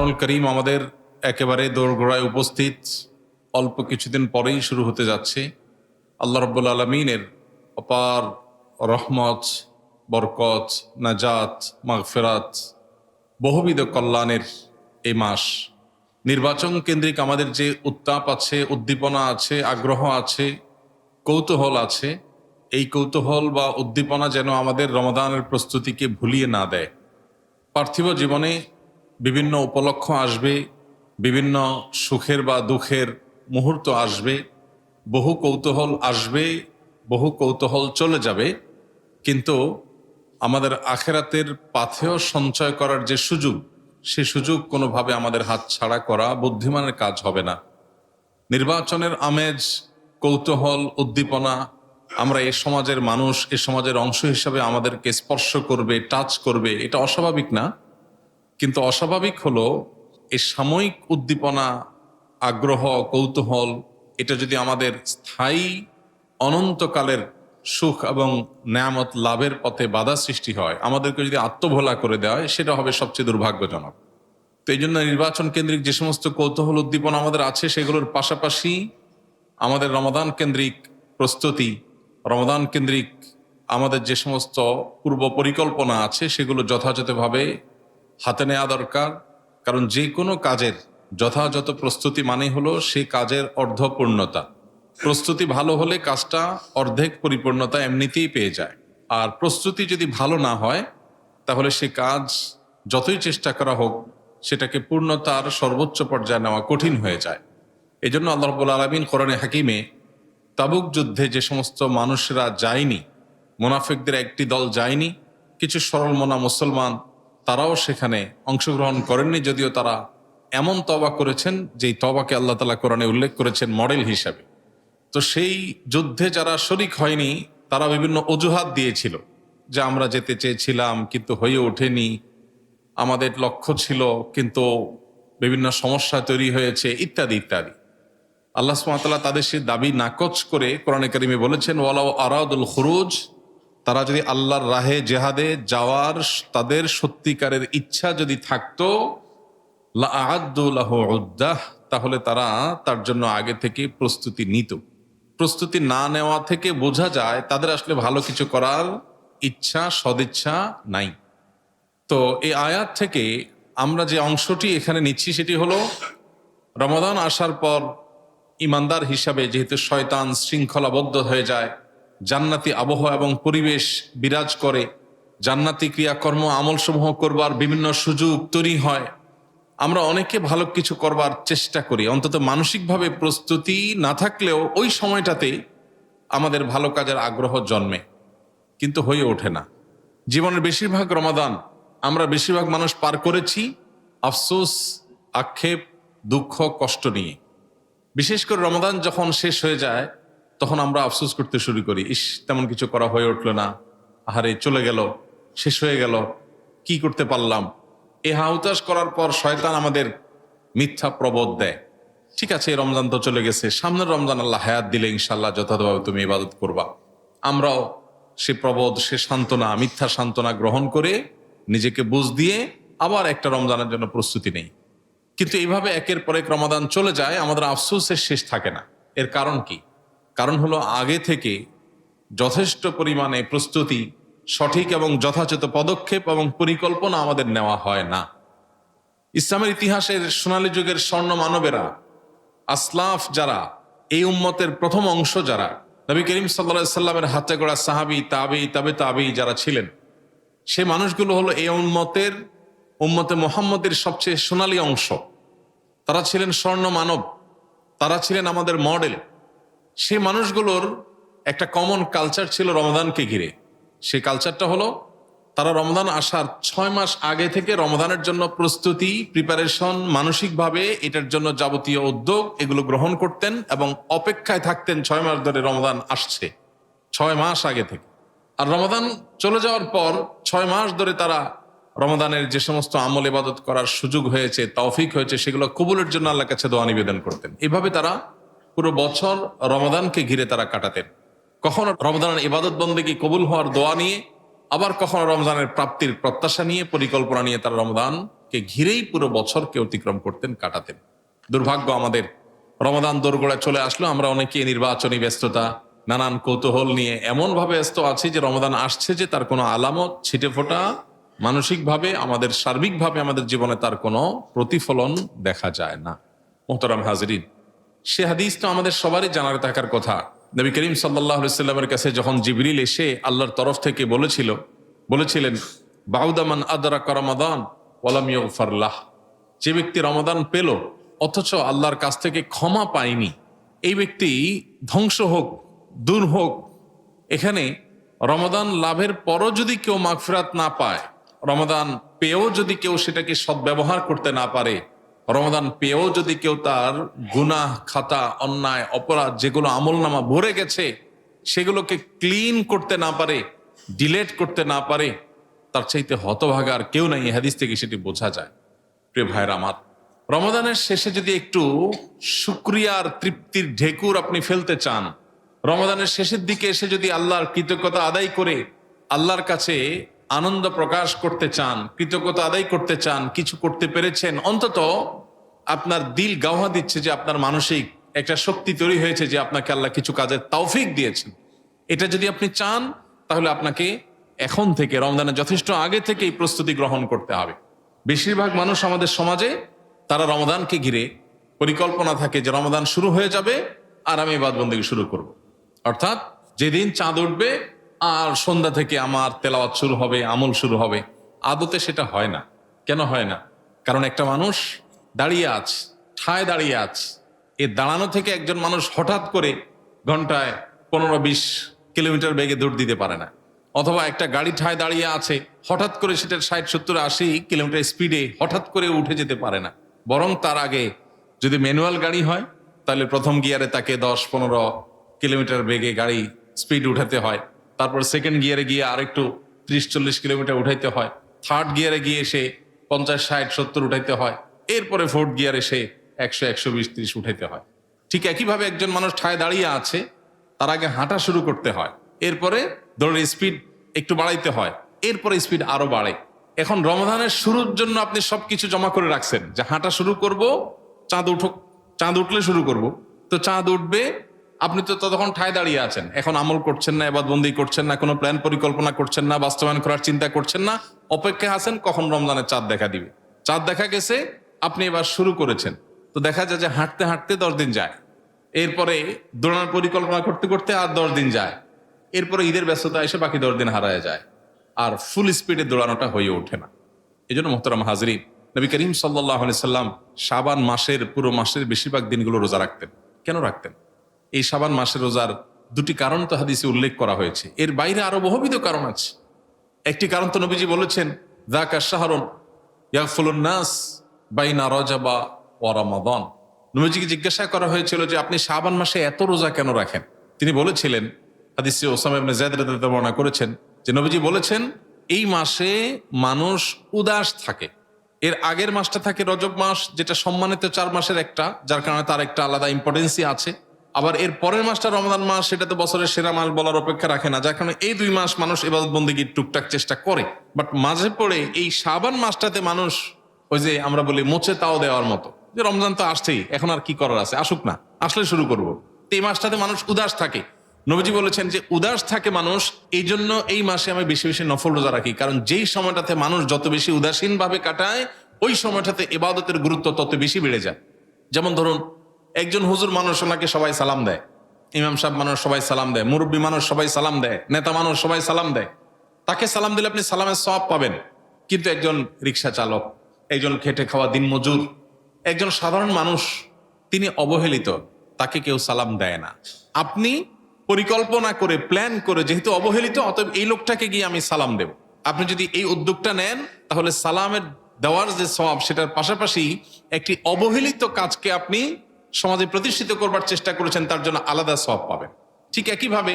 রমাদানুল করিম আমাদের একেবারে দোরগোড়ায় উপস্থিত, অল্প কিছুদিন পরেই শুরু হতে যাচ্ছে। আল্লাহ রাব্বুল আলামিনের অপার রহমত, বরকত, নাজাত, মাগফিরাত, বহুবিধ কল্যাণের এই মাস। নির্বাচন কেন্দ্রিক আমাদের যে উত্তাপ আছে, উদ্দীপনা আছে, আগ্রহ আছে, কৌতূহল আছে, এই কৌতূহল বা উদ্দীপনা যেন আমাদের রমাদানের প্রস্তুতিকে ভুলিয়ে না দেয়। পার্থিব জীবনে বিভিন্ন উপলক্ষ আসবে, বিভিন্ন সুখের বা দুঃখের মুহূর্ত আসবে, বহু কৌতূহল আসবে, বহু কৌতূহল চলে যাবে, কিন্তু আমাদের আখেরাতের পাথেয় সঞ্চয় করার যে সুযোগ, সে সুযোগ কোনোভাবে আমাদের হাতছাড়া করা বুদ্ধিমানের কাজ হবে না। নির্বাচনের আমেজ, কৌতূহল, উদ্দীপনা আমরা এ সমাজের মানুষ, এ সমাজের অংশ হিসাবে আমাদেরকে স্পর্শ করবে, টাচ করবে, এটা অস্বাভাবিক না। কিন্তু অস্বাভাবিক হলো এই সাময়িক উদ্দীপনা, আগ্রহ, কৌতূহল, এটা যদি আমাদের স্থায়ী অনন্তকালের সুখ এবং নেয়ামত লাভের পথে বাধা সৃষ্টি হয়, আমাদেরকে যদি আত্মভোলা করে দেওয়া হয়, সেটা হবে সবচেয়ে দুর্ভাগ্যজনক। তো এই জন্য নির্বাচন কেন্দ্রিক যে সমস্ত কৌতূহল, উদ্দীপনা আমাদের আছে, সেগুলোর পাশাপাশি আমাদের রমাদান কেন্দ্রিক প্রস্তুতি, রমাদান কেন্দ্রিক আমাদের যে সমস্ত পূর্ব পরিকল্পনা আছে, সেগুলো যথাযথভাবে হাতে নেওয়া দরকার। কারণ যে কোনো কাজের যথাযথ প্রস্তুতি মানে হলো সেই কাজের অর্ধপূর্ণতা। প্রস্তুতি ভালো হলে কাজটা অর্ধেক পরিপূর্ণতা এমনিতেই পেয়ে যায়। আর প্রস্তুতি যদি ভালো না হয়, তাহলে সে কাজ যতই চেষ্টা করা হোক, সেটাকে পূর্ণতার সর্বোচ্চ পর্যায়ে নেওয়া কঠিন হয়ে যায়। এই জন্য আল্লাহ রাব্বুল আলামিন কোরআনে হাকিমে তাবুক যুদ্ধে যে সমস্ত মানুষরা যায়নি, মুনাফিকদের একটি দল যায়নি, কিছু সরল মনা মুসলমান তারাও সেখানে অংশগ্রহণ করেননি, যদিও তারা এমন তওবা করেছেন যেই তওবাকে আল্লাহ তাআলা কোরআনে উল্লেখ করেছেন মডেল হিসাবে। তো সেই যুদ্ধে যারা শরিক হয়নি, তারা বিভিন্ন অজুহাত দিয়েছিল যে আমরা যেতে চেয়েছিলাম কিন্তু হয়ে ওঠেনি, আমাদের লক্ষ্য ছিল কিন্তু বিভিন্ন সমস্যা তৈরি হয়েছে, ইত্যাদি ইত্যাদি। আল্লাহ সুবহানাহু ওয়া তাআলা তাদের সেই দাবি নাকচ করে কোরআনে কারিমে বলেছেন, ওয়ালাউ আরাদুল খুরুজ, তারা যদি আল্লাহর রাহে জেহাদে যাওয়ার তাদের সত্যিকারের ইচ্ছা যদি থাকতো, লা আ'আদ্দু লাহু উদ্দাহ, তাহলে তারা তার জন্য আগে থেকে প্রস্তুতি নিত। প্রস্তুতি না নেওয়া থেকে বোঝা যায় তাদের আসলে ভালো কিছু করার ইচ্ছা, সদিচ্ছা নাই। তো এই আয়াত থেকে আমরা যে অংশটি এখানে নিচ্ছি সেটি হলো, রমাদান আসার পর ইমানদার হিসাবে যেহেতু শয়তান শৃঙ্খলাবদ্ধ হয়ে যায়, জান্নাতি আবহাওয়া এবং পরিবেশ বিরাজ করে, জান্নাতি ক্রিয়াকর্ম আমলসমূহ করবার বিভিন্ন সুযোগ তৈরি হয়, আমরা অনেকে ভালো কিছু করবার চেষ্টা করি, অন্তত মানসিকভাবে প্রস্তুতি না থাকলেও ওই সময়টাতে আমাদের ভালো কাজের আগ্রহ জন্মে, কিন্তু হয়ে ওঠে না। জীবনের বেশিরভাগ রমাদান আমরা বেশিরভাগ মানুষ পার করেছি আফসোস, আক্ষেপ, দুঃখ, কষ্ট নিয়ে। বিশেষ করে রমাদান যখন শেষ হয়ে যায়, তখন আমরা আফসোস করতে শুরু করি, ইস, তেমন কিছু করা হয়ে উঠল না, আহারে চলে গেল, শেষ হয়ে গেল, কি করতে পারলাম। এই হাউতাস করার পর শয়তান আমাদের মিথ্যা প্রবোধ দেয়, ঠিক আছে এই রমজান তো চলে গেছে, সামনের রমজান আল্লাহ হায়াত দিলে ইনশাল্লাহ যথাযথভাবে তুমি ইবাদত করবা। আমরাও সে প্রবোধ, সে সান্ত্বনা, মিথ্যা সান্ত্বনা গ্রহণ করে নিজেকে বুঝ দিয়ে আবার একটা রমজানের জন্য প্রস্তুতি নেই। কিন্তু এইভাবে একের পর এক রমাদান চলে যায়, আমাদের আফসোসের শেষ থাকে না। এর কারণ কি? কারণ হলো আগে থেকে যথেষ্ট পরিমাণে প্রস্তুতি, সঠিক এবং যথাযথ পদক্ষেপ এবং পরিকল্পনা আমাদের নেওয়া হয় না। ইসলামের ইতিহাসের সোনালী যুগের স্বর্ণ মানবেরা, আসলাফ যারা, এই উম্মতের প্রথম অংশ যারা, নবী করিম সাল্লাল্লাহু আলাইহি সাল্লামের হাতে গড়া সাহাবী, তাবেঈ, তাবে তাবেঈ যারা ছিলেন, সে মানুষগুলো হলো এই উম্মতে মুহাম্মদের সবচেয়ে সোনালী অংশ। তারা ছিলেন স্বর্ণ মানব, তারা ছিলেন আমাদের মডেল। সেই মানুষগুলোর একটা কমন কালচার ছিল রমাদানকে ঘিরে। সেই কালচারটা হলো, তারা রমাদান আসার 6 মাস আগে থেকে রমাদানের জন্য প্রস্তুতি, প্রিপারেশন, মানসিকভাবে এটার জন্য যাবতীয় উদ্যোগ এগুলো গ্রহণ করতেন এবং অপেক্ষায় থাকতেন 6 মাস ধরে রমাদান আসছে, 6 মাস আগে থেকে। আর রমাদান চলে যাওয়ার পর 6 মাস ধরে তারা রমাদানের যে সমস্ত আমল ইবাদত করার সুযোগ হয়েছে, তৌফিক হয়েছে, সেগুলো কবুলের জন্য আল্লাহর কাছে দোয়া নিবেদন করতেন। এভাবে তারা পুরো বছর রমাদানকে ঘিরে তারা কাটাতেন। কখনো রমাদানের ইবাদত বন্দেগী কবুল হওয়ার দোয়া নিয়ে, আবার কখনো রমজানের প্রাপ্তির প্রত্যাশা নিয়ে, পরিকল্পনা নিয়ে তারা রমাদান রমজানকে ঘিরেই পুরো বছরকে অতিক্রম করতেন, কাটাতেন। দুর্ভাগ্য আমাদের, রমাদান দোরগোড়ায় চলে আসলো, আমরা অনেকে নির্বাচনী ব্যস্ততা, নানান কৌতূহল নিয়ে এমনভাবে ব্যস্ত আছি যে রমাদান আসছে যে তার কোনো আলামত, ছিটে ফোটা মানসিকভাবে আমাদের সার্বিকভাবে আমাদের জীবনে তার কোনো প্রতিফলন দেখা যায় না। মোহতারাম হাজরিন, সে হাদিস তো আমাদের সবারই জানার থাকার কথা। নবী করিম সাল্লাল্লাহু আলাইহি সাল্লামের কাছে যখন জিবরিল এসে আল্লাহর তরফ থেকে বলেছিলেন বাউদামান আদরাকা রমাদান ওয়ালাম ইগফার লাহ, যে ব্যক্তি রমাদান পেল অথচ আল্লাহর কাছ থেকে ক্ষমা পায়নি, এই ব্যক্তি ধ্বংস হোক, দূর হোক। এখানে রমাদান লাভের পরও যদি কেউ মাগফিরাত না পায়, রমাদান পেয়েও যদি কেউ সেটাকে সদ্ব্যবহার করতে না পারে, রমাদান পেয়েও যদি কেউ তার গুনাহ খাতা, অন্যায়, অপরাধ যেগুলো আমলনামা ভরে গেছে সেগুলোকে ক্লিন করতে না পারে, ডিলেট করতে না পারে, তার চাইতে হতভাগা আর কেউ নাই। এই হাদিস থেকে সেটি বোঝা যায়। প্রিয় ভাইরা আমার, রমাদানের শেষে যদি একটু শুকরিয়ার তৃপ্তির ঢেকুর আপনি ফেলতে চান, রমাদানের শেষের দিকে এসে যদি আল্লাহর কৃতজ্ঞতা আদায় করে আল্লাহর কাছে আনন্দ প্রকাশ করতে চান, কৃতজ্ঞতা আদায় করতে চান, কিছু করতে পেরেছেন, অন্তত আপনার দিল গাওয়া দিচ্ছে যে আপনার মানসিক একটা শক্তি তৈরি হয়েছে যে আপনাকে আল্লাহ কিছু কাজের তৌফিক দিয়েছেন, এটা যদি আপনি চান তাহলে আপনাকে এখন থেকে, রমজানের যথেষ্ট আগে থেকে এই প্রস্তুতি গ্রহণ করতে হবে। বেশিরভাগ মানুষ আমাদের সমাজে তারা রমাদানকে ঘিরে পরিকল্পনা থাকে যে রমাদান শুরু হয়ে যাবে আর আমি ইবাদত বন্দেগী শুরু করব। অর্থাৎ যেদিন চাঁদ উঠবে আর সন্ধ্যা থেকে আমার তেলাওয়াত শুরু হবে, আমল শুরু হবে। আদতে সেটা হয় না। কেন হয় না? কারণ একটা মানুষ দাঁড়িয়ে আছে, ঠায় দাঁড়িয়ে আছে, এ দাঁড়ানো থেকে একজন মানুষ হঠাৎ করে ঘন্টায় 15-20 কিলোমিটার বেগে দৌড় দিতে পারে না। অথবা একটা গাড়ি ঠায় দাঁড়িয়ে আছে, হঠাৎ করে সেটা 60-70-80 কিলোমিটার স্পিডে হঠাৎ করে উঠে যেতে পারে না। বরং তার আগে যদি ম্যানুয়াল গাড়ি হয় তাহলে প্রথম গিয়ারে তাকে 10-15 কিলোমিটার বেগে গাড়ি স্পিড উঠাতে হয়, তারপর সেকেন্ড গিয়ারে গিয়ে আরেকটু 30-40 কিলোমিটার উঠাইতে হয়, থার্ড গিয়ারে গিয়ে সে 50-60-70 উঠাইতে হয়, এরপরে ফোর্থ গিয়ারে সে 100-120-30 উঠাইতে হয়। ঠিক একইভাবে একজন মানুষ ঠায় দাঁড়িয়ে আছে, তার আগে হাঁটা শুরু করতে হয়, এরপরে দৌড়ের স্পিড একটু বাড়াইতে হয়, এরপরে স্পিড আরো বাড়ে। এখন রমজানের শুরুর জন্য আপনি সবকিছু জমা করে রাখছেন যে হাঁটা শুরু করব, চাঁদ উঠলে শুরু করব, তো চাঁদ উঠবে, আপনি তো ততক্ষণ ঠায় দাঁড়িয়ে আছেন, এখন আমল করছেন না, ইবাদতবন্দি করছেন না, কোনো প্ল্যান পরিকল্পনা করছেন না, বাস্তবায়ন করার চিন্তা করছেন না, অপেক্ষায় আছেন কখন রমজানের চাঁদ দেখা দিবে। চাঁদ দেখা গেছে, আপনি এবার শুরু করেছেন, তো দেখা যায় যে হাঁটতে হাঁটতে 10 দিন যায়, এরপরে দৌড়ানোর পরিকল্পনা করতে করতে আর 10 দিন যায়, এরপরে ঈদের ব্যস্ততা এসে বাকি 10 দিন হারায় যায়, আর ফুল স্পিডে দৌড়ানোটা হয়ে ওঠে না। এই জন্য মোহতারাম হাজরিন, নবী করিম সাল্লাল্লাহু আলাইহি সাল্লাম শাবান মাসের পুরো মাসের বেশিরভাগ দিনগুলো রোজা রাখতেন। কেন রাখতেন? এই শাবান মাসের রোজার দুটি কারণ তো হাদিসে উল্লেখ করা হয়েছে, এর বাইরে আরো বহুবিধ কারণ আছে। একটি কারণ তো নবীজি বলেছেন, যাকা শাহরুন ইয়াগফুলুন নাস বাইনা রজবা ওয়া রমাদান। নবীজিকে জিজ্ঞাসা করা হয়েছিল যে আপনি শাবান মাসে এত রোজা কেন রাখেন? তিনি বলেছিলেন, হাদিসে ওসামা ইবনে যায়েদ রাদিয়াল্লাহু আনহু বর্ণনা করেছেন যে নবীজি বলেছেন, এই মাসে মানুষ উদাস থাকে। এর আগের মাসটা থাকে রজব মাস, যেটা সম্মানিত 4 মাসের একটা, যার কারণে তার একটা আলাদা ইম্পর্টেন্সই আছে। আবার এর পরের মাসটা রমজান মাস, সেটা তো বছরের সেরা মাস বলার অপেক্ষা রাখে না, যার কারণে এই 2 মাস মানুষ ইবাদত বন্দেগীর টুকটাক চেষ্টা করে। বাট মাঝে পড়ে এই শাবান মাসটাতে মানুষ ওই যে আমরা বলি মোচে তাও দেওয়ার মতো, যে রমজান তো আসছেই, এখন আর কি করার আছে, আসুক না, আসলে শুরু করব। এই মাসটাতে মানুষ উদাস থাকে। নবীজি বলেছেন যে উদাস থাকে মানুষ, এই জন্য এই মাসে আমি বেশি বেশি নফল রোজা রাখি, কারণ যেই সময়টাতে মানুষ যত বেশি উদাসীন ভাবে কাটায়, ওই সময়টাতে ইবাদতের গুরুত্ব তত বেশি বেড়ে যায়। যেমন ধরুন, একজন হুজুর মানুষ, ওনাকে সবাই সালাম দেয়, ইমাম সাহেব মানুষ সবাই সালাম দেয়, মুরব্বী মানুষ সবাই সালাম দেয়, নেতা মানুষ সবাই সালাম দেয়, তাকে সালাম দিলে আপনি সালামের সওয়াব পাবেন। কিন্তু একজন রিক্সা চালক, একজন খেটে খাওয়া দিনমজুর, একজন সাধারণ মানুষ, তিনি অবহেলিত, তাকে কেউ সালাম দেয় না। আপনি পরিকল্পনা করে, প্ল্যান করে, যেহেতু অবহেলিত, অতএব এই লোকটাকে গিয়ে আমি সালাম দেব, আপনি যদি এই উদ্যোগটা নেন, তাহলে সালামের দেওয়ার যে সওয়াব, সেটার পাশাপাশি একটি অবহেলিত কাজকে আপনি সমাজে প্রতিষ্ঠিত করবার চেষ্টা করেছেন, তার জন্য আলাদা সওয়াব পাবেন। ঠিক একইভাবে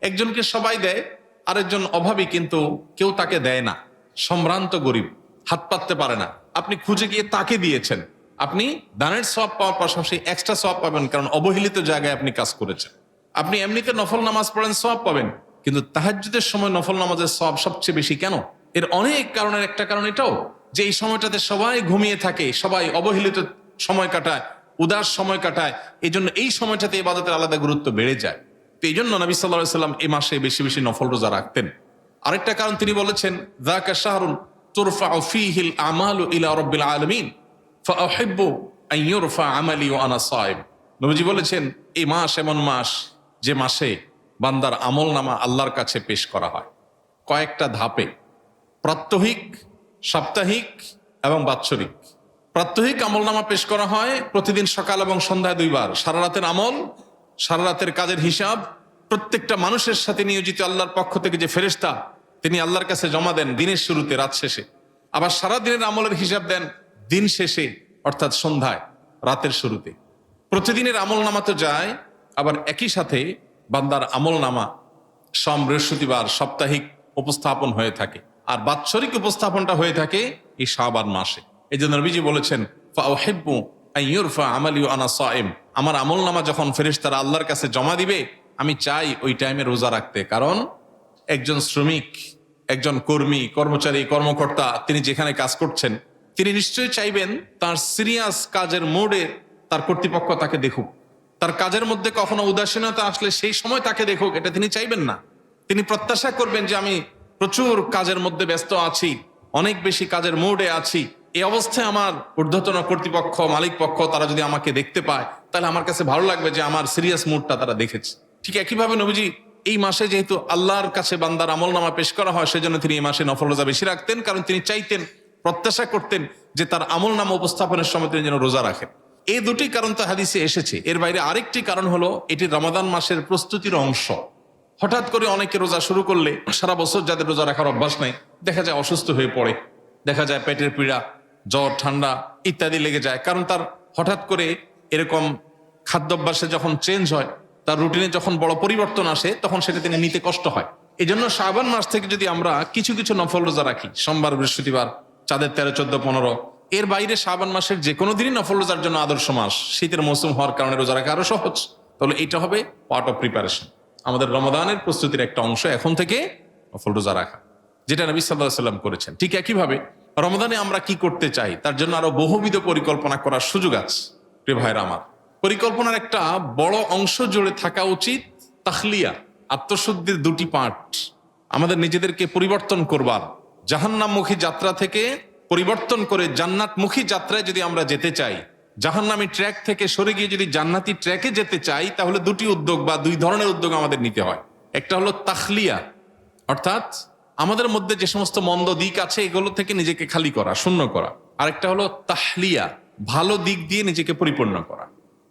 একজনকে সবাই দেয়, আরেকজন অভাবী, কিন্তু কেউ তাকে দেয় না, সম্ভ্রান্ত গরিব, হাত পাততে পারে না, আপনি খুঁজে গিয়ে তাকে দিয়েছেন, আপনি দানের সওয়াব পাওয়ার পাশাপাশি এক্সট্রা সওয়াব পাবেন, কারণ অবহেলিত জায়গায় আপনি কাজ করেছেন। আপনি এমনিতে নফল নামাজ পড়েন, সওয়াব পাবেন, কিন্তু তাহাজ্জুদের সময় নফল নামাজের সওয়াব সবচেয়ে বেশি। কেন? এর অনেক কারণের একটা কারণ এটাও যে এই সময়টাতে সবাই ঘুমিয়ে থাকে, সবাই অবহেলিত সময় কাটায়, উদাস সময় কাটায়, এই জন্য এই সময়টাতে ইবাদতের আলাদা গুরুত্ব বেড়ে যায়। তো এই জন্য নবী সাল্লাল্লাহু আলাইহি সাল্লাম এই মাসে বেশি বেশি নফল রোজা রাখতেন। আরেকটা কারণ তিনি বলেছেন, যাকা শাহরুন তুরফাউ ফীহিল আমালু ইলা রাব্বিল আলামিন ফাউহিব্বু আন ইউরফা আমালি ওয়া আনা সাইম। নবীজি বলেছেন, এই মাস এমন মাস যে মাসে বান্দার আমলনামা আল্লাহর কাছে পেশ করা হয় কয়েকটা ধাপে, প্রাত্যহিক, সাপ্তাহিক এবং বাৎসরিক। প্রাত্যহিক আমলনামা পেশ করা হয় প্রতিদিন সকাল এবং সন্ধ্যায় 2 বার। সারা রাতের আমল, সারা রাতের কাজের হিসাব প্রত্যেকটা মানুষের সাথে নিয়োজিত আল্লাহর পক্ষ থেকে যে ফেরেশতা, তিনি আল্লাহর কাছে জমা দেন দিনের শুরুতে, রাত শেষে। আবার সারা দিনের আমলের হিসাব দেন দিন শেষে, অর্থাৎ সন্ধ্যায়, রাতের শুরুতে। প্রতিদিনের আমলনামা তো যায়, আবার একই সাথে বান্দার আমলনামা সোম, বৃহস্পতিবার সাপ্তাহিক উপস্থাপন হয়ে থাকে, আর বাৎসরিক উপস্থাপনটা হয়ে থাকে এই শাবান মাসে। এই জন্য নবীজি বলেছেন, ফাউহিব্বু আন ইউরফা আমালি ওয়া আনা সাইম, আমার আমলনামা যখন ফেরেশতারা আল্লাহর কাছে জমা দিবে, আমি চাই ওই টাইমে রোজা রাখতে। কারণ একজন শ্রমিক, একজন কর্মী, কর্মচারী, কর্মকর্তা, তিনি যেখানে কাজ করছেন, তিনি নিশ্চয়ই চাইবেন তার সিরিয়াস কাজের মোডে তার কর্তৃপক্ষ তাকে দেখুক। তার কাজের মধ্যে কখনো উদাসীনতা আসলে সেই সময় তাকে দেখুক, এটা তিনি চাইবেন না। তিনি প্রত্যাশা করবেন যে আমি প্রচুর কাজের মধ্যে ব্যস্ত আছি, অনেক বেশি কাজের মোডে আছি, এই অবস্থায় আমার ঊর্ধ্বতন কর্তৃপক্ষ, মালিক পক্ষ, তারা যদি আমাকে দেখতে পায়, তাহলে আমার কাছে ভালো লাগবে যে আমার সিরিয়াস মুডটা তারা দেখেছে। ঠিক একইভাবে নবীজি এই মাসে যেহেতু আল্লাহর কাছে বান্দার আমলনামা পেশ করা হয়, সেজন্য তিনি এই মাসে নফল রোজা বেশি রাখতেন। কারণ তিনি চাইতেন, প্রত্যাশা করতেন যে তার আমলনামা উপস্থাপনের সময় তিনি যেন রোজা রাখেন। এই দুটি কারণ তো হাদিসে এসেছে। এর বাইরে আরেকটি কারণ হলো, এটি রমাদান মাসের প্রস্তুতির অংশ। হঠাৎ করে অনেকে রোজা শুরু করলে, সারা বছর যাদের রোজা রাখার অভ্যাস নাই, দেখা যায় অসুস্থ হয়ে পড়ে, দেখা যায় পেটের পীড়া, জ্বর, ঠান্ডা ইত্যাদি লেগে যায়। কারণ তার হঠাৎ করে এরকম খাদ্যাভ্যাসে যখন চেঞ্জ হয়, তার রুটিনে যখন বড় পরিবর্তন আসে, তখন সেটা তিনি নিতে কষ্ট হয়। এই জন্য শাবান মাস থেকে যদি আমরা কিছু কিছু নফল রোজা রাখি, সোমবার, বৃহস্পতিবার, চাঁদের 13, 14, 15, এর বাইরে শাবান মাসের যে কোনো দিনই নফল রোজার জন্য আদর্শ মাস। শীতের মৌসুম হওয়ার কারণে রোজা রাখা আরো সহজ। তাহলে এটা হবে পার্ট অফ প্রিপারেশন, আমাদের রমাদানের প্রস্তুতির একটা অংশ এখন থেকে নফল রোজা রাখা, যেটা নবী সাল্লাল্লাহু আলাইহি ওয়াসাল্লাম করেছেন। ঠিক একইভাবে রমাদানে আমরা কি করতে চাই, তার জন্য আরো বহুবিধ পরিকল্পনা করার সুযোগ আছে। প্রিয় ভাইরা আমার, পরিকল্পনার একটা বড় অংশ জুড়ে থাকা উচিত তাখলিয়া, আত্মশুদ্ধির 2টি পার্ট। আমাদের নিজেদেরকে পরিবর্তন করবার, জাহান্নামমুখী যাত্রা থেকে পরিবর্তন করে জান্নাতমুখী যাত্রায় যদি আমরা যেতে চাই, জাহান্নামী ট্র্যাক থেকে সরে গিয়ে যদি জান্নাতি ট্র্যাকে যেতে চাই, তাহলে 2টি উদ্যোগ বা 2 ধরনের উদ্যোগ আমাদের নিতে হয়। একটা হলো তাখলিয়া, অর্থাৎ আমাদের মধ্যে যে সমস্ত মন্দ দিক আছে এগুলো থেকে নিজেকে খালি করা, শূন্য করা। আরেকটা হলো তাহলিয়া, ভালো দিক দিয়ে নিজেকে পরিপূর্ণ করা।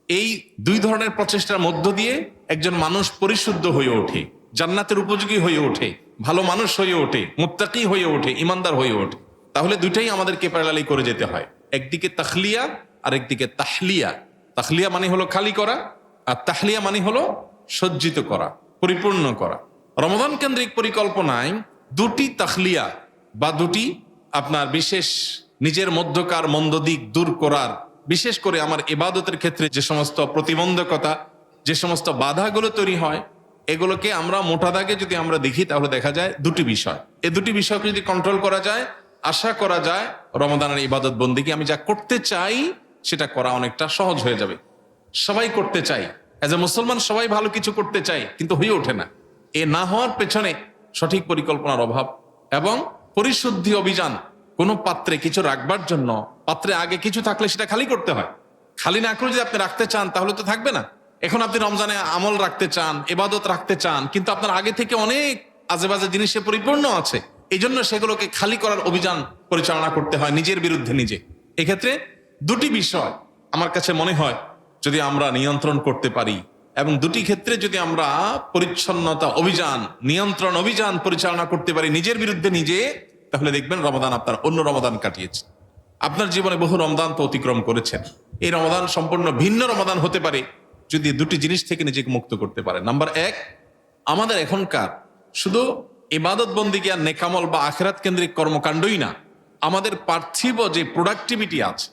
এই 2 ধরনের প্রচেষ্টার মধ্য দিয়ে একজন মানুষ পরিশুদ্ধ হয়ে ওঠে, জান্নাতের উপযোগী হয়ে ওঠে, ভালো মানুষ হয়ে ওঠে, মুত্তাকি হয়ে ওঠে, ইমানদার হয়ে ওঠে। তাহলে দুইটাই আমাদেরকে প্যারালালি করে যেতে হয়, একদিকে তাখলিয়া আর একদিকে তাহলিয়া। তাখলিয়া মানে হলো খালি করা, আর তাহলিয়া মানে হলো সজ্জিত করা, পরিপূর্ণ করা। রমাদান কেন্দ্রিক পরিকল্পনায় 2টি তাখলিয়া বা 2টি আপনার বিশেষ নিজের মধ্যকার মন্দ দিক দূর করার, বিশেষ করে আমার ইবাদতের ক্ষেত্রে যে সমস্ত প্রতিবন্ধকতা, যে সমস্ত বাধাগুলো তৈরি হয়, এগুলোকে আমরা মোটা দাগে যদি আমরা দেখি, তাহলে দেখা যায় 2টি বিষয়। এই 2টি বিষয়কে যদি কন্ট্রোল করা যায়, আশা করা যায় রমাদানের ইবাদত বন্দেগী আমি যা করতে চাই সেটা করা অনেকটা সহজ হয়ে যাবে। সবাই করতে চাই, এজ এ মুসলমান সবাই ভালো কিছু করতে চাই, কিন্তু হয়ে ওঠে না। এ না হওয়ার পেছনে সঠিক পরিকল্পনার অভাব এবং পরিশুদ্ধি অভিযান। কোনো পাত্রে কিছু রাখবার জন্য পাত্রে আগে কিছু থাকলে সেটা খালি করতে হয়। খালি না করে যদি আপনি রাখতে চান, তাহলে তো থাকবে না। এখন আপনি রমজানে আমল রাখতে চান, ইবাদত রাখতে চান, কিন্তু আপনার আগে থেকে অনেক আজেবাজে জিনিসে পরিপূর্ণ আছে। এই জন্য সেগুলোকে খালি করার অভিযান পরিচালনা করতে হয় নিজের বিরুদ্ধে নিজে। এক্ষেত্রে 2টি বিষয় আমার কাছে মনে হয় যদি আমরা নিয়ন্ত্রণ করতে পারি, এবং 2টি ক্ষেত্রে যদি আমরা পরিচ্ছন্নতা অভিযান, নিয়ন্ত্রণ অভিযান পরিচালনা করতে পারি নিজের বিরুদ্ধে নিজে, তাহলে দেখবেন রমাদান আপনার অন্য রমাদান কাটিয়েছে। আপনার জীবনে বহু রমদান তো অতিক্রম করেছেন, এই রমাদান সম্পূর্ণ ভিন্ন রমাদান হতে পারে যদি 2টি জিনিস থেকে নিজেকে মুক্ত করতে পারে। নাম্বার 1, আমাদের এখনকার শুধু ইবাদত বন্দেগী আর নেকামল বা আখিরাত কেন্দ্রিক কর্মকাণ্ডই না, আমাদের পার্থিব যে প্রোডাক্টিভিটি আছে,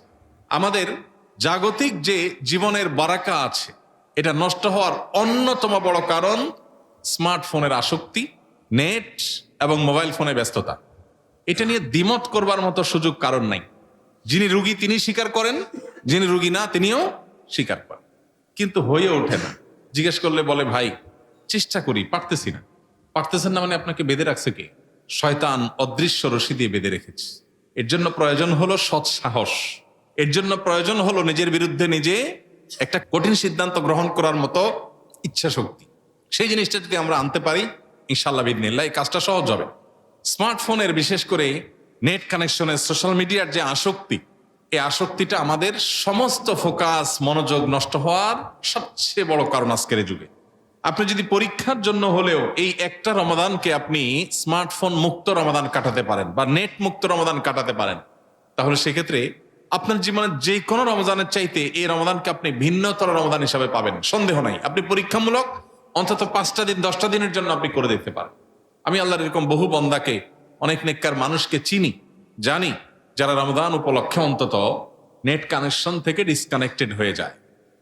আমাদের জাগতিক যে জীবনের বারাকা আছে, এটা নষ্ট হওয়ার অন্যতম বড় কারণ স্মার্টফোনের আসক্তি, নেট এবং মোবাইল ফোনে ব্যস্ততা। এটা নিয়ে দ্বিমত করবার মতো সুযোগ কারণ নাই। যিনি রুগী তিনি স্বীকার করেন, যিনি রুগী না তিনিও স্বীকার করেন, কিন্তু হয়ে ওঠে না। জিজ্ঞেস করলে বলে ভাই চেষ্টা করি, পারতেছি না। পারতেছেন না মানে আপনাকে বেঁধে রাখছে কে? শয়তান অদৃশ্য রশি দিয়ে বেঁধে রেখেছে। এর জন্য প্রয়োজন হলো সৎ সাহস, এর জন্য প্রয়োজন হলো নিজের বিরুদ্ধে নিজে একটা কঠিন সিদ্ধান্ত গ্রহণ করার মতো ইচ্ছা শক্তি। সেই জিনিসটা যদি আমরা আনতে পারি ইনশাআল্লাহ বিদিনিল্লাহ এই কাজটা সহজ হবে। স্মার্টফোনের বিশেষ করে নেট কানেকশনের সোশ্যাল মিডিয়ার যে আসক্তি, এই আসক্তিটা আমাদের সমস্ত ফোকাস মনোযোগ নষ্ট হওয়ার সবচেয়ে বড় কারণ আজকের যুগে। আপনি যদি পরীক্ষার জন্য হলেও এই একটা রমাদানকে আপনি স্মার্টফোন মুক্ত রমাদান কাটাতে পারেন বা নেট মুক্ত রমাদান কাটাতে পারেন, তাহলে সেক্ষেত্রে আপনার জীবনের যে কোনো রমজানের চাইতে এই রমাদানকে আপনি ভিন্নতর রমাদান হিসাবে পাবেন, সন্দেহ নাই। আপনি পরীক্ষামূলক অন্তত 5টা দিন 10টা দিনের জন্য আপনি করে দেখতে পারেন। আমি আল্লাহর এরকম বহু বন্দাকে, অনেক নেককার মানুষকে চিনি, জানি যারা রমজান উপলক্ষে অন্তত নেট কানেকশন থেকে ডিসকানেক্টেড হয়ে যায়।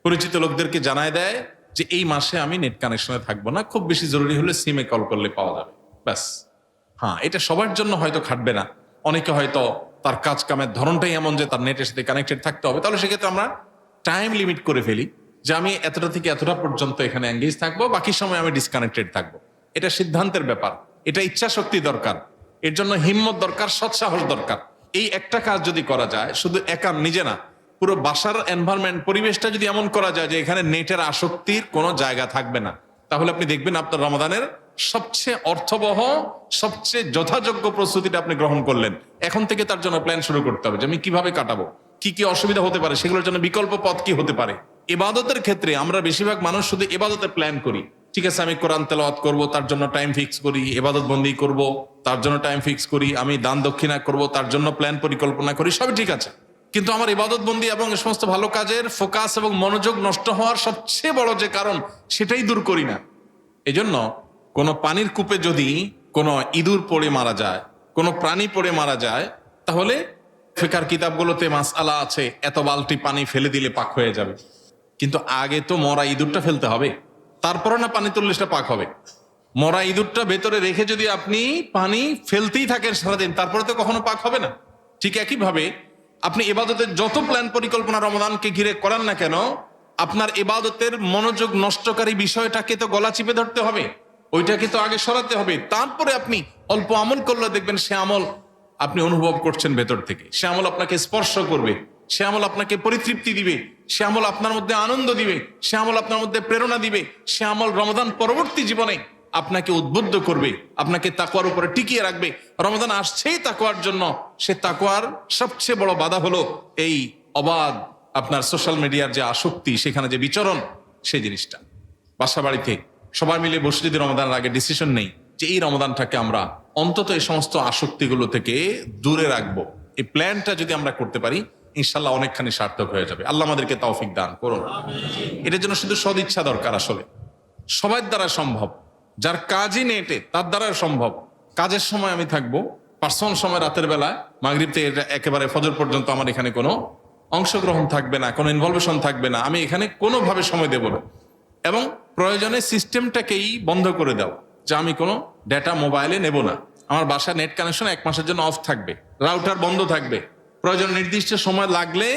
পরিচিত লোকদেরকে জানায় দেয় যে এই মাসে আমি নেট কানেকশনে থাকবো না, খুব বেশি জরুরি হলে সিমে কল করলে পাওয়া যাবে, ব্যাস। হ্যাঁ, এটা সবার জন্য হয়তো খাটবে না। অনেকে হয়তো তার কাজ কামের ধরনটাই এমন যে তার নেটের সাথে কানেক্টেড থাকতে হবে, তাহলে সেক্ষেত্রে আমরা টাইম লিমিট করে ফেলি যে আমি এতটা থেকে এতটা পর্যন্ত এখানে এঙ্গেজ থাকবো, বাকি সময় আমি ডিসকানেক্টেড থাকবো। এটা সিদ্ধান্তের ব্যাপার, এটা ইচ্ছা শক্তি দরকার, এর জন্য হিম্মত দরকার, সৎসাহস দরকার। এই একটা কাজ যদি করা যায়, শুধু একা নিজে না, পুরো বাসার এনভায়রনমেন্ট পরিবেশটা যদি এমন করা যায় যে এখানে নেটের আসক্তির কোনো জায়গা থাকবে না, তাহলে আপনি দেখবেন আপনার রমাদানের সবচেয়ে অর্থবহ, সবচেয়ে যথাযোগ্য প্রস্তুতিটা আপনি গ্রহণ করলেন। এখন থেকে তার জন্য প্ল্যান শুরু করতে হবে যে আমি কিভাবে কাটাবো, কি কি অসুবিধা হতে পারে, সেগুলোর জন্য বিকল্প পথ কি হতে পারে। ইবাদতের ক্ষেত্রে আমরা বেশিরভাগ মানুষ শুধু ইবাদতের প্ল্যান করি। ঠিক আছে, আমি কোরআন তেলাওয়াত করব, তার জন্য টাইম ফিক্স করি, ইবাদত বন্দি করব, তার জন্য টাইম ফিক্স করি, আমি দান দক্ষিণা করব, তার জন্য প্ল্যান পরিকল্পনা করি, সবই ঠিক আছে। কিন্তু আমার ইবাদত বন্দি এবং এই সমস্ত ভালো কাজের ফোকাস এবং মনোযোগ নষ্ট হওয়ার সবচেয়ে বড় যে কারণ, সেটাই দূর করি না। এজন্য কোনো পানির কূপে যদি কোনো ইঁদুর পড়ে মারা যায়, কোনো প্রাণী পড়ে মারা যায়, তাহলে ফিকার কিতাবগুলোতে মাসআলা আছে এত বালতি পানি ফেলে দিলে পাক হয়ে যাবে। কিন্তু আগে তো মরা ইঁদুরটা ফেলতে হবে, তারপরে না পানি তুললে সেটা পাক হবে। মরা ইঁদুরটা ভেতরে রেখে যদি আপনি পানি ফেলতেই থাকেন সারাদিন, তারপরে তো কখনো পাক হবে না। ঠিক একইভাবে আপনি ইবাদতের যত প্ল্যান পরিকল্পনা রমাদানকে ঘিরে করেন না কেন, আপনার ইবাদতের মনোযোগ নষ্টকারী বিষয়টাকে তো গলা চিপে ধরতে হবে, ওইটাকে তো আগে সরাতে হবে। তারপরে আপনি অল্প আমল করলে দেখবেন সে আমল আপনি অনুভব করছেন ভেতর থেকে, সে আমল আপনাকে স্পর্শ করবে, সে আমল আপনাকে পরিতৃপ্তি দিবে, সে আমল আপনার মধ্যে আনন্দ দিবে, সে আমল আপনার মধ্যে প্রেরণা দিবে, সে আমল রমাদান পরবর্তী জীবনে আপনাকে উদ্বুদ্ধ করবে, আপনাকে তাকওয়ার উপরে টিকিয়ে রাখবে। রমাদান আসছেই তাকওয়ার জন্য, সে তাকওয়ার সবচেয়ে বড় বাধা হলো এই অবাধ আপনার সোশ্যাল মিডিয়ার যে আসক্তি, সেখানে যে বিচরণ, সেই জিনিসটা। বাসা বাড়িতে সবাই মিলে বসে যদি রমাদানের আগে ডিসিশন নেই যে এই রমাদানটাকে আমরা অন্তত এই সমস্ত আসক্তিগুলো থেকে দূরে রাখবো, এই প্ল্যানটা যদি আমরা করতে পারি, ইনশাল্লাহ অনেকখানি সার্থক হয়ে যাবে। আল্লাহ আমাদেরকে তৌফিক দান করুন। এটার জন্য শুধু সদিচ্ছা দরকার, আসলে সবার দ্বারা সম্ভব। যার কাজই নেটে তার দ্বারা সম্ভব। কাজের সময় আমি থাকবো, পার্সোনাল সময় রাতের বেলায় মাগরিব থেকে একেবারে ফজর পর্যন্ত আমার এখানে কোনো অংশগ্রহণ থাকবে না, কোনো ইনভলভেশন থাকবে না, আমি এখানে কোনোভাবে সময় দেব না। এবং প্রয়োজনে সিস্টেমটাকেই বন্ধ করে দাও যে আমি কোনো ডেটা মোবাইলে নেব না। আমার বাসায় নেট কানেকশন 1 মাসের জন্য অফ থাকবে, রাউটার বন্ধ থাকবে। প্রয়োজন নির্দিষ্ট সময় লাগলে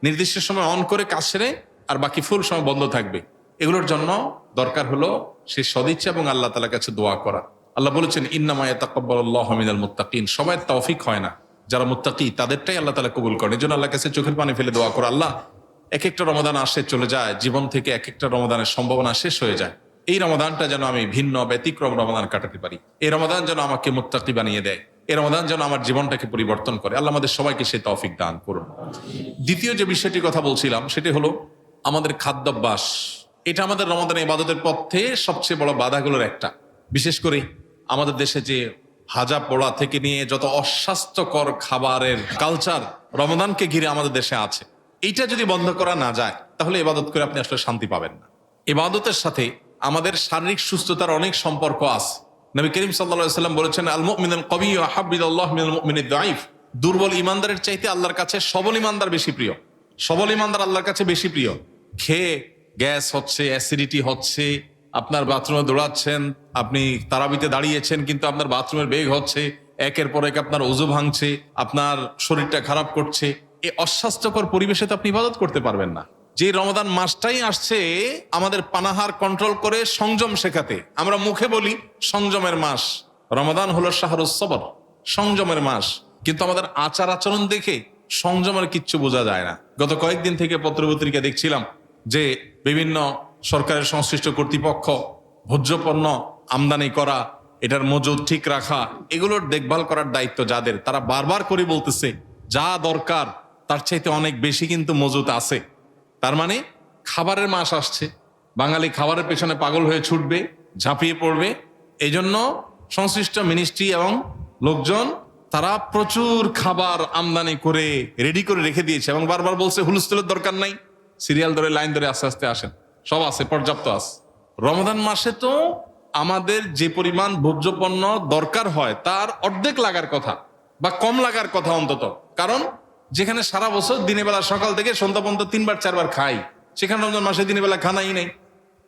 নির্দিষ্ট সময় অন করে কাজ সেরে, আর বাকি ফুল সময় বন্ধ থাকবে। এগুলোর জন্য দরকার হলো সে সদিচ্ছা এবং আল্লাহ তাআলার কাছে দোয়া করা। আল্লাহ বলেছেন ইন্নামা ইয়াতাকাব্বালুল্লাহু মিনাল মুত্তাকিন, সবার তৌফিক হয় না, যারা মুত্তাকি তাদেরটাই আল্লাহ তাআলা কবুল করেন। এজন্য আল্লাহর কাছে চোখের পানি ফেলে দোয়া করা, আল্লাহ এক একটা রমাদান আসে চলে যায়, জীবন থেকে এক একটা রমাদানের সম্ভাবনা শেষ হয়ে যায়, এই রমাদানটা যেন আমি ভিন্ন ব্যতিক্রম রমাদান কাটাতে পারি। এই রমাদান যেন আমাকে মুত্তাকি বানিয়ে দেয়, এই রমাদান যেন আমার জীবনটাকে পরিবর্তন করে। আল্লাহ আমাদের সবাইকে সেই তৌফিক দান করুন। দ্বিতীয় যে বিষয়টির কথা বলছিলাম সেটি হলো আমাদের খাদ্যাভ্যাস। এটা আমাদের রমাদান ইবাদতের পথে সবচেয়ে বড় বাধাগুলোর একটা। বিশেষ করে আমাদের দেশে যে ভাজা পোড়া থেকে নিয়ে যত অস্বাস্থ্যকর খাবারের কালচার রমাদানকে ঘিরে আমাদের দেশে আছে, এইটা যদি বন্ধ করা না যায় তাহলে ইবাদত করে আপনি আসলে শান্তি পাবেন না। ইবাদতের সাথে আমাদের শারীরিক সুস্থতার অনেক সম্পর্ক আছে। নবী করিম সাল্লাল্লাহু আলাইহি ওয়াসাল্লাম বলেছেন আল মুমিনুল কবিয়্যু আহাব্বু ইলাল্লাহি মিনাল মুমিনিদ দাঈফ, দুর্বল ইমানদারের চাইতে আল্লাহর কাছে সবল ইমানদার বেশি প্রিয়। সবল ইমানদার আল্লাহর কাছে বেশি প্রিয়। খেয়ে গ্যাস হচ্ছে, অ্যাসিডিটি হচ্ছে, আপনার বাথরুমে দৌড়াচ্ছেন, আপনি তারাবিতে দাঁড়িয়েছেন কিন্তু আপনার বাথরুমের বেগ হচ্ছে, একের পর এক আপনার ওযু ভাঙছে, আপনার শরীরটা খারাপ করছে, এই অস্বাস্থ্যকর পরিবেশে তো আপনি ইবাদত করতে পারবেন না। যে রমাদান মাসটাই আসছে আমাদের পানাহার কন্ট্রোল করে সংযম শেখাতে। আমরা মুখে বলি সংযমের মাস, রমাদান হলো শাহরুস সবর, সংযমের মাস, কিন্তু আমাদের আচার আচরণ দেখে সংযমের কিচ্ছু বোঝা যায় না। গত কয়েকদিন থেকে পত্রপত্রিকা দেখছিলাম যে বিভিন্ন সরকারের সংশ্লিষ্ট কর্তৃপক্ষ ভোজ্যপণ্য আমদানি করা, এটার মজুদ ঠিক রাখা, এগুলোর দেখভাল করার দায়িত্ব যাদের, তারা বারবার করে বলতেছে যা দরকার তার চাইতে অনেক বেশি কিন্তু মজুদ আছে। তার মানে খাবারের মাস আসছে, বাঙালি খাবারের পেছনে পাগল হয়ে ছুটবে, ঝাঁপিয়ে পড়বে। এই জন্য সংশ্লিষ্ট মিনিস্ট্রি এবং লোকজন তারা প্রচুর খাবার আমদানি করে রেডি করে রেখে দিয়েছে এবং বারবার বলছে হুলস্থুলের দরকার নাই, সিরিয়াল ধরে লাইন ধরে আস্তে আস্তে আসেন, সব আছে, পর্যাপ্ত আছে। রমজান মাসে তো আমাদের যে পরিমাণ ভোজ্য পণ্য দরকার হয় তার অর্ধেক লাগার কথা বা কম লাগার কথা অন্তত। কারণ যেখানে সারা বছর দিনের বেলা সকাল থেকে সন্ধ্যা পর্যন্ত 3বার 4বার খাই, সেখানে রমজান মাসে দিনের বেলা খানাই নেই,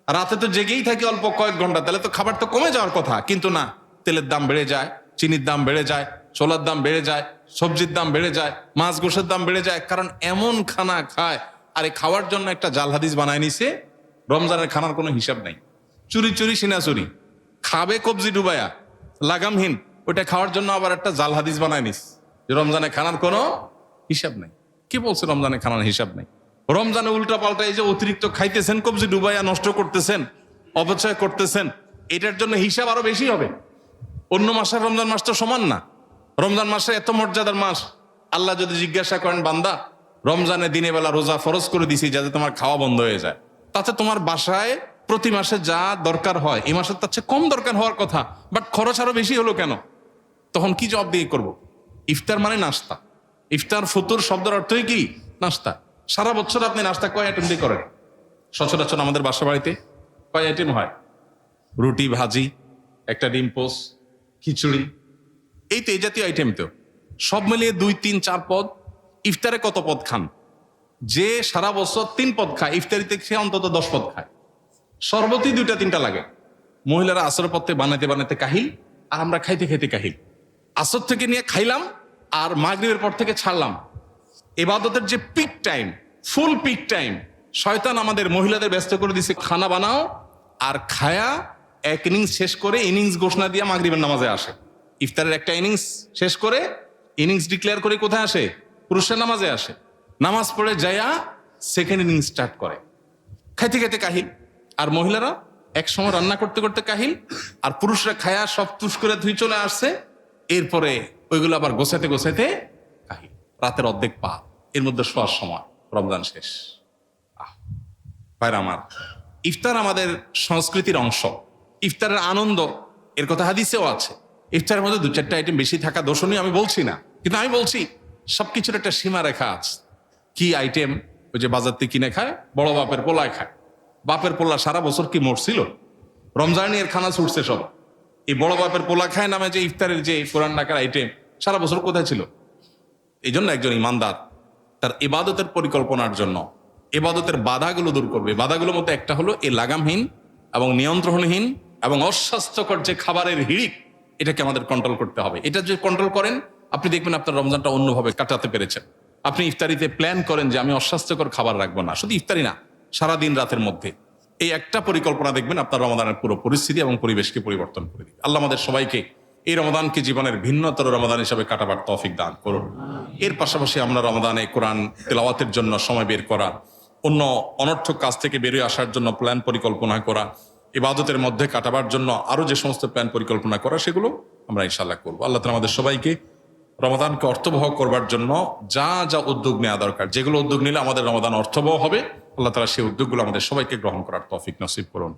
রাতে তো জেগেই থাকি অল্প কয়েক ঘন্টা, তাহলে তো খাবার তো কমে যাওয়ার কথা। কিন্তু না, তেলের দাম বেড়ে যায়, চিনির দাম বেড়ে যায়, ছোলার দাম বেড়ে যায়, সবজির দাম বেড়ে যায়, মাছ গোশের দাম বেড়ে যায়। কারণ এমন খানা খায়, আর এই খাওয়ার জন্য একটা জাল হাদিস বানায় নিছে, রমজানের খানার কোনো হিসাব নাই, চুরি চুরি সিনা চুরি, খাবে কবজি ডুবায়া লাগামহীন, ওইটা খাওয়ার জন্য আবার একটা জাল হাদিস বানায় নিস যে রমজানে খানার কোনো হিসাব নাই। কি বলছে রমজানে খানার হিসাব নাই? রমজানে উল্টা পাল্টা এই যে অতিরিক্ত খাইতেছেন, কবজি ডুবাইয়া নষ্ট করতেছেন, অপচয় করতেছেন, এটার জন্য হিসাব আরো বেশি হবে। অন্য মাসের রমজান মাস তো সমান না। রমজান মাসে এত মর্যাদার মাস, আল্লাহ যদি জিজ্ঞাসা করেন বান্দা রমজানে দিনে বেলা রোজা ফরজ করে দিছি যাতে তোমার খাওয়া বন্ধ হয়ে যায়, তাতে তোমার বাসায় প্রতি মাসে যা দরকার হয় এই মাসের তার চেয়ে কম দরকার হওয়ার কথা, বাট খরচ আরো বেশি হলো কেন? তখন কি জবাব দিয়ে করবো? ইফতার মানে নাস্তা, ইফতার ফুতুর শব্দের অর্থই কি? নাস্তা। সারা বছর আপনি নাস্তা কয় আইটেম দিয়ে করেন? সচরাচর আমাদের বাসা বাড়িতে কয় আইটেম হয়? রুটি, ভাজি, একটা ডিম পোস্ট, খিচুড়ি, এই তো এই জাতীয় আইটেম। তো সব মিলিয়ে 2, 3, 4 পদ। ইফতারে কত পদ খান? যে সারা বছর 3 পদ খায়, ইফতারিতে সে অন্তত 10 পদ খায়। শরবতই 2টা 3টা লাগে। মহিলারা আসর পথে বানাইতে বানাইতে কাহিল, আর আমরা খাইতে খাইতে কাহিল। আসর থেকে নিয়ে খাইলাম আর মাগরিবের পর থেকে ছাড়লাম। ইবাদতের যে পিক টাইম, ফুল পিক টাইম, শয়তান আমাদের মহিলাদের ব্যস্ত করে দিছে খানা বানাও আর খায়া এক ইনিংস শেষ করে ইনিংস ঘোষণা দিয়ে মাগরিবের নামাজে আসে। ইফতারের একটা ইনিংস শেষ করে ইনিংস ডিক্লেয়ার করে কোথায় আসে? পুরুষের নামাজে আসে। নামাজ পড়ে যায়া সেকেন্ড ইনিংস স্টার্ট করে। খাইতে খাইতে কাহিল, আর মহিলারা এক সময় রান্না করতে করতে কাহিল, আর পুরুষরা খায়া সব তুষ করে ধুই চলে আসছে। এরপরে ওইগুলো আবার গোছাতে গোছাতে কাহিল। রাতের অর্ধেক পা, এর মধ্যে শোয়ার সময়, রমজান শেষ। ভাইরা আমার, ইফতার আমাদের সংস্কৃতির অংশ। ইফতারের আনন্দ এর কথা হাদিসেও আছে। ইফতারের মধ্যে 2-4টা আইটেম বেশি থাকা দোষণীয় আমি বলছি না, কিন্তু আমি বলছি সবকিছুর একটা সীমা রেখা আছে। কি আইটেম? ওই যে বাজার থেকে কিনে খায়, বড় বাপের পোলায় খায়। বাপের পোলা সারা বছর কি মরছিল? রমজানি এর খানা ছুটছে সব। এই বড় বাপের পোলা খায় নামে যে ইফতারের যে পুরান ঢাকার আইটেম সারা বছর কোথায় ছিল? এই জন্য একজন ইমানদার তার ইবাদতের পরিকল্পনার জন্য ইবাদতের বাধাগুলো দূর করবে। বাধাগুলোর মধ্যে একটা হলো এই লাগামহীন এবং নিয়ন্ত্রণহীন এবং অস্বাস্থ্যকর যে খাবারের হিড়িক, এটাকে আমাদের কন্ট্রোল করতে হবে। এটা যদি কন্ট্রোল করেন, আপনি দেখবেন আপনার রমজানটা অন্যভাবে কাটাতে পেরেছেন। আপনি ইফতারিতে প্ল্যান করেন যে আমি অস্বাস্থ্যকর খাবার রাখবো না, শুধু ইফতারি না, সারাদিন রাতের মধ্যে। এই একটা পরিকল্পনা দেখবেন আপনার রমাদানের পুরো পরিস্থিতি এবং পরিবেশকে পরিবর্তন করে দিবে। আল্লাহ আমাদের সবাইকে এই রমাদানকে জীবনের ভিন্নতর রমাদান হিসাবে কাটাবার তৌফিক দান করুন। এর পাশাপাশি আমরা রমাদানে কোরআন তেলাওয়াতের জন্য সময় বের করা, অন্য অনর্থক কাজ থেকে বেরিয়ে আসার জন্য প্ল্যান পরিকল্পনা করা, ইবাদতের মধ্যে কাটাবার জন্য আরো যে সমস্ত প্ল্যান পরিকল্পনা করা, সেগুলো আমরা ইনশাআল্লাহ করবো। আল্লাহ তাআলা আমাদের সবাইকে রমাদানকে অর্থবহ করবার জন্য যা যা উদ্যোগ নেওয়া দরকার, যেগুলো উদ্যোগ নিলে আমাদের রমাদান অর্থবহ হবে, আল্লাহ তাআলা সেই উদ্যোগগুলো আমাদের সবাইকে গ্রহণ করার তৌফিক নসিব করুন।